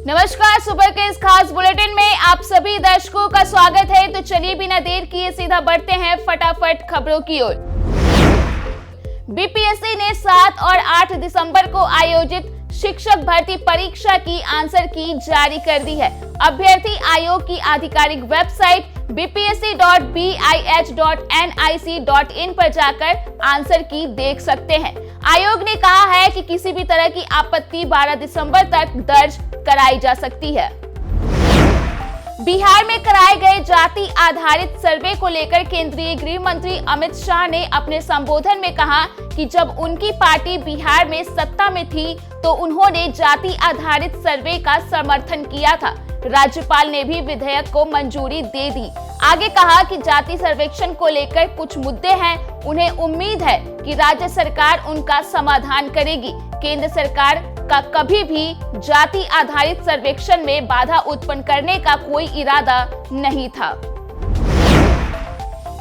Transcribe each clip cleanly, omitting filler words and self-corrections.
नमस्कार, सुपर के इस खास बुलेटिन में आप सभी दर्शकों का स्वागत है। तो चलिए बिना देर किए सीधा बढ़ते हैं फटाफट खबरों की ओर। बीपीएससी ने 7 और 8 दिसंबर को आयोजित शिक्षक भर्ती परीक्षा की आंसर की जारी कर दी है। अभ्यर्थी आयोग की आधिकारिक वेबसाइट bpsc.bih.nic.in पर जाकर आंसर की देख सकते हैं। आयोग ने कहा है कि किसी भी तरह की आपत्ति 12 दिसंबर तक दर्ज कराई जा सकती है। बिहार में कराए गए जाति आधारित सर्वे को लेकर केंद्रीय गृह मंत्री अमित शाह ने अपने संबोधन में कहा कि जब उनकी पार्टी बिहार में सत्ता में थी तो उन्होंने जाति आधारित सर्वे का समर्थन किया था। राज्यपाल ने भी विधेयक को मंजूरी दे दी। आगे कहा कि जाति सर्वेक्षण को लेकर कुछ मुद्दे हैं, उन्हें उम्मीद है कि राज्य सरकार उनका समाधान करेगी। केंद्र सरकार का कभी भी जाति आधारित सर्वेक्षण में बाधा उत्पन्न करने का कोई इरादा नहीं था।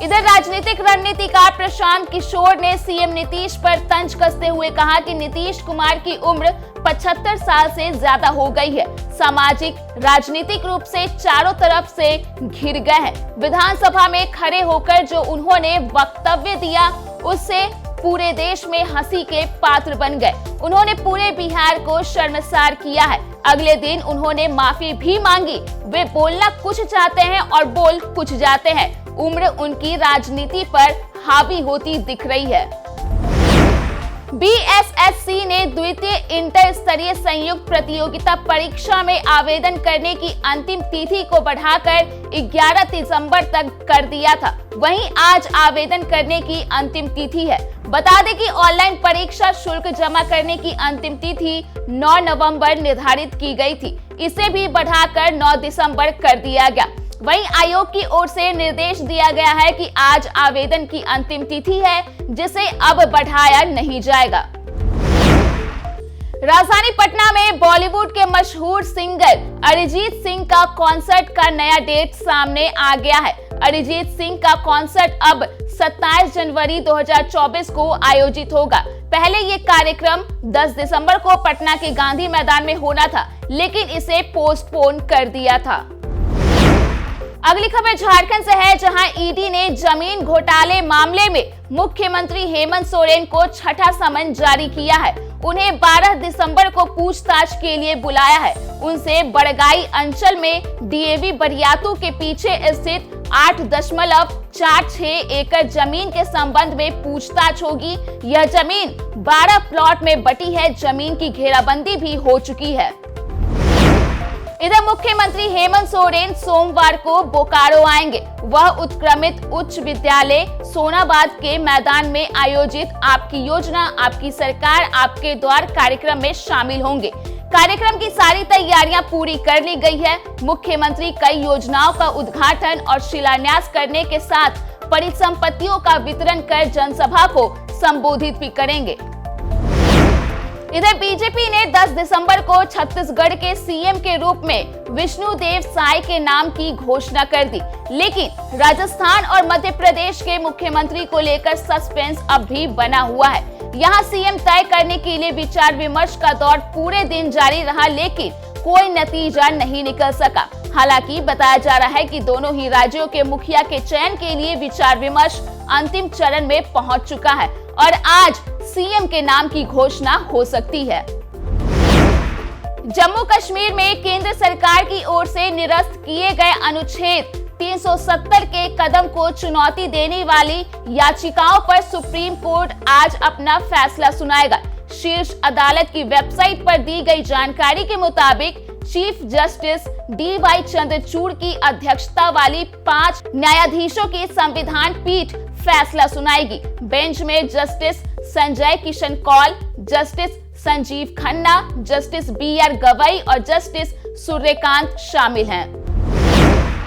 इधर राजनीतिक रणनीतिकार प्रशांत किशोर ने सीएम नीतीश पर तंज कसते हुए कहा कि नीतीश कुमार की उम्र 75 साल से ज्यादा हो गई है। सामाजिक राजनीतिक रूप से चारों तरफ से घिर गए हैं। विधानसभा में खड़े होकर जो उन्होंने वक्तव्य दिया उससे पूरे देश में हंसी के पात्र बन गए। उन्होंने पूरे बिहार को शर्मसार किया है। अगले दिन उन्होंने माफी भी मांगी। वे बोलना कुछ चाहते हैं और बोल कुछ जाते हैं। उम्र उनकी राजनीति पर हावी होती दिख रही है। बीएसएससी ने द्वितीय इंटर स्तरीय संयुक्त प्रतियोगिता परीक्षा में आवेदन करने की अंतिम तिथि को बढ़ाकर 11 दिसंबर तक कर दिया था। वहीं आज आवेदन करने की अंतिम तिथि है। बता दें कि ऑनलाइन परीक्षा शुल्क जमा करने की अंतिम तिथि 9 नवंबर निर्धारित की गई थी। इसे भी बढ़ाकर 9 दिसंबर कर दिया गया। वहीं आयोग की ओर से निर्देश दिया गया है कि आज आवेदन की अंतिम तिथि है, जिसे अब बढ़ाया नहीं जाएगा। राजधानी पटना में बॉलीवुड के मशहूर सिंगर अरिजीत सिंह का कॉन्सर्ट का नया डेट सामने आ गया है। अरिजीत सिंह का कॉन्सर्ट अब 27 जनवरी 2024 को आयोजित होगा। पहले ये कार्यक्रम 10 दिसंबर को पटना के गांधी मैदान में होना था, लेकिन इसे पोस्टपोन कर दिया था। अगली खबर झारखंड से है, जहां ईडी ने जमीन घोटाले मामले में मुख्यमंत्री हेमंत सोरेन को छठा समन जारी किया है। उन्हें 12 दिसंबर को पूछताछ के लिए बुलाया है। उनसे बड़गाई अंचल में डीएवी बरियातू के पीछे स्थित 8.46 एकड़ जमीन के संबंध में पूछताछ होगी। यह जमीन 12 प्लॉट में बटी है। जमीन की घेराबंदी भी हो चुकी है। इधर मुख्यमंत्री हेमंत सोरेन सोमवार को बोकारो आएंगे। वह उत्क्रमित उच्च विद्यालय सोनाबाद के मैदान में आयोजित आपकी योजना आपकी सरकार आपके द्वार कार्यक्रम में शामिल होंगे। कार्यक्रम की सारी तैयारियां पूरी कर ली गई है। मुख्यमंत्री कई योजनाओं का उद्घाटन और शिलान्यास करने के साथ परिसंपत्तियों का वितरण कर जनसभा को संबोधित भी करेंगे। इधर बीजेपी ने 10 दिसंबर को छत्तीसगढ़ के सीएम के रूप में विष्णुदेव साय के नाम की घोषणा कर दी, लेकिन राजस्थान और मध्य प्रदेश के मुख्यमंत्री को लेकर सस्पेंस अब भी बना हुआ है। यहां सीएम तय करने के लिए विचार विमर्श का दौर पूरे दिन जारी रहा, लेकिन कोई नतीजा नहीं निकल सका। हालांकि बताया जा रहा है कि दोनों ही राज्यों के मुखिया के चयन के लिए विचार विमर्श अंतिम चरण में पहुंच चुका है और आज सीएम के नाम की घोषणा हो सकती है। जम्मू कश्मीर में केंद्र सरकार की ओर से निरस्त किए गए अनुच्छेद 370 के कदम को चुनौती देने वाली याचिकाओं पर सुप्रीम कोर्ट आज अपना फैसला सुनाएगा। शीर्ष अदालत की वेबसाइट पर दी गई जानकारी के मुताबिक चीफ जस्टिस डीवाई चंद्रचूड़ की अध्यक्षता वाली 5 न्यायाधीशों की संविधान पीठ फैसला सुनाएगी। बेंच में justice Sanjay Kishan Kaul, justice Sanjiv Khanna, justice BR Gavai और जस्टिस सूर्यकांत शामिल हैं।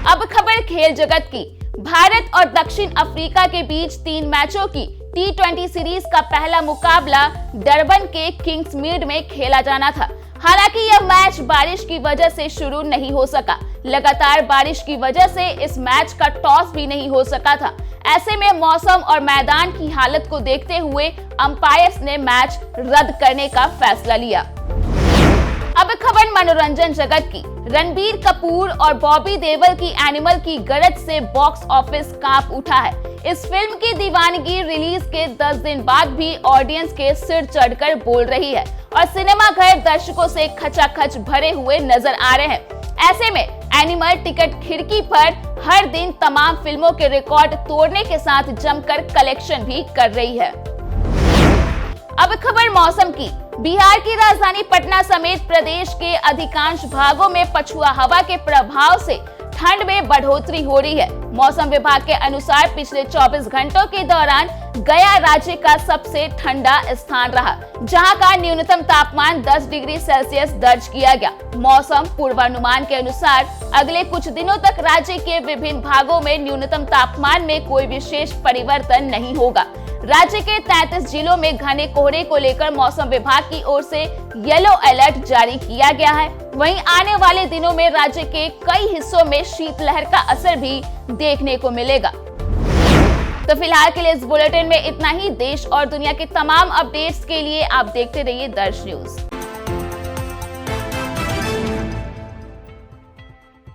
अब खबर खेल जगत की। भारत और दक्षिण अफ्रीका के बीच 3 मैचों की T20 सीरीज का पहला मुकाबला डरबन के किंग्समीड में खेला जाना था। हालांकि यह मैच बारिश की वजह से शुरू नहीं हो सका। लगातार बारिश की वजह से इस मैच का टॉस भी नहीं हो सका था। ऐसे में मौसम और मैदान की हालत को देखते हुए अंपायर्स ने मैच रद्द करने का फैसला लिया। अब खबर मनोरंजन जगत की। रणबीर कपूर और बॉबी देओल की एनिमल की गरज से बॉक्स ऑफिस कांप उठा है। इस फिल्म की दीवानगी रिलीज के 10 दिन बाद भी ऑडियंस के सिर चढ़कर बोल रही है और सिनेमा घर दर्शकों से खचाखच भरे हुए नजर आ रहे हैं। ऐसे में एनिमल टिकट खिड़की पर हर दिन तमाम फिल्मों के रिकॉर्ड तोड़ने के साथ जमकर कलेक्शन भी कर रही है। अब खबर मौसम की। बिहार की राजधानी पटना समेत प्रदेश के अधिकांश भागों में पछुआ हवा के प्रभाव से ठंड में बढ़ोतरी हो रही है। मौसम विभाग के अनुसार पिछले 24 घंटों के दौरान गया राज्य का सबसे ठंडा स्थान रहा, जहां का न्यूनतम तापमान 10 डिग्री सेल्सियस दर्ज किया गया। मौसम पूर्वानुमान के अनुसार अगले कुछ दिनों तक राज्य के विभिन्न भागों में न्यूनतम तापमान में कोई विशेष परिवर्तन नहीं होगा। राज्य के 33 जिलों में घने कोहरे को लेकर मौसम विभाग की ओर से येलो अलर्ट जारी किया गया है। वहीं आने वाले दिनों में राज्य के कई हिस्सों में शीतलहर का असर भी देखने को मिलेगा। तो फिलहाल के लिए इस बुलेटिन में इतना ही। देश और दुनिया के तमाम अपडेट्स के लिए आप देखते रहिए दर्श न्यूज।